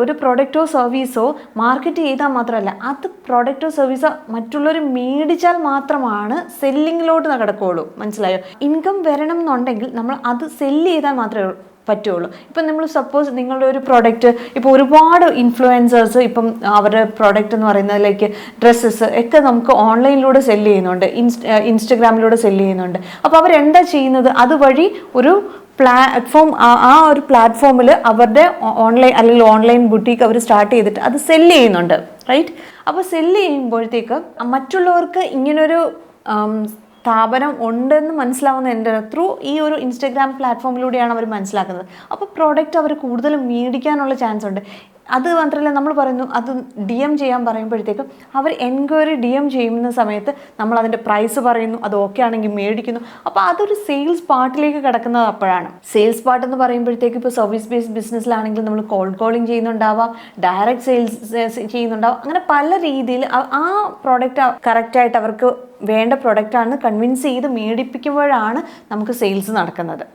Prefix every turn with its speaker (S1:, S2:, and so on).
S1: ഒരു പ്രൊഡക്റ്റോ സർവീസോ മാർക്കറ്റ് ചെയ്താൽ മാത്രമല്ല, അത് പ്രൊഡക്റ്റോ സർവീസോ മറ്റുള്ളവർ മേടിച്ചാൽ മാത്രമാണ് സെല്ലിങ്ങിലോട്ട് കിടക്കുകയുള്ളൂ. മനസ്സിലായോ? ഇൻകം വരണം എന്നുണ്ടെങ്കിൽ നമ്മൾ അത് സെല്ല് ചെയ്താൽ മാത്രമേ പറ്റുള്ളൂ. ഇപ്പം നമ്മൾ സപ്പോസ് നിങ്ങളുടെ ഒരു പ്രോഡക്റ്റ്, ഇപ്പോൾ ഒരുപാട് ഇൻഫ്ലുവൻസേഴ്സ് ഇപ്പം അവരുടെ പ്രോഡക്റ്റ് എന്ന് പറയുന്നത് ലൈക്ക് ഡ്രസ്സസ് ഒക്കെ നമുക്ക് ഓൺലൈനിലൂടെ സെല്ല് ചെയ്യുന്നുണ്ട്, ഇൻസ്റ്റഗ്രാമിലൂടെ സെല്ല് ചെയ്യുന്നുണ്ട്. അപ്പോൾ അവരെന്താ ചെയ്യുന്നത്? അതുവഴി ഒരു പ്ലാറ്റ്ഫോം, ആ ഒരു പ്ലാറ്റ്ഫോമിൽ അവരുടെ ഓൺലൈൻ ബുട്ടീക്ക് അവർ സ്റ്റാർട്ട് ചെയ്തിട്ട് അത് സെല്ല് ചെയ്യുന്നുണ്ട്, റൈറ്റ്? അപ്പോൾ സെല്ല് ചെയ്യുമ്പോഴത്തേക്ക് മറ്റുള്ളവർക്ക് ഇങ്ങനൊരു സ്ഥാപനം ഉണ്ടെന്ന് മനസ്സിലാവുന്ന എൻ്റെ ത്രൂ ഈ ഒരു ഇൻസ്റ്റഗ്രാം പ്ലാറ്റ്ഫോമിലൂടെയാണ് അവർ മനസ്സിലാക്കുന്നത്. അപ്പോൾ പ്രോഡക്റ്റ് അവർ കൂടുതൽ മേടിക്കാനുള്ള ചാൻസ് ഉണ്ട്. അത് മാത്രമല്ല, നമ്മൾ പറയുന്നു അത് DM ചെയ്യാൻ പറയുമ്പോഴത്തേക്കും അവർ എൻക്വയറി DM ചെയ്യുന്ന സമയത്ത് നമ്മൾ അതിൻ്റെ പ്രൈസ് പറയുന്നു, അത് ഓക്കെ ആണെങ്കിൽ മേടിക്കുന്നു. അപ്പോൾ അതൊരു സെയിൽസ് പാർട്ടിലേക്ക് കിടക്കുന്നത് അപ്പോഴാണ്. സെയിൽസ് പാർട്ട് എന്ന് പറയുമ്പോഴത്തേക്കും ഇപ്പോൾ സർവീസ് ബേസ്ഡ് ബിസിനസ്സിലാണെങ്കിൽ നമ്മൾ കോൾഡ് കോളിംഗ് ചെയ്യുന്നുണ്ടാവാം, ഡയറക്റ്റ് സെയിൽസ് ചെയ്യുന്നുണ്ടാവാം. അങ്ങനെ പല രീതിയിൽ ആ പ്രോഡക്റ്റ് കറക്റ്റായിട്ട് അവർക്ക് വേണ്ട പ്രൊഡക്റ്റാണെന്ന് കൺവിൻസ് ചെയ്ത് മേടിപ്പിക്കുമ്പോഴാണ് നമുക്ക് സെയിൽസ് നടക്കുന്നത്.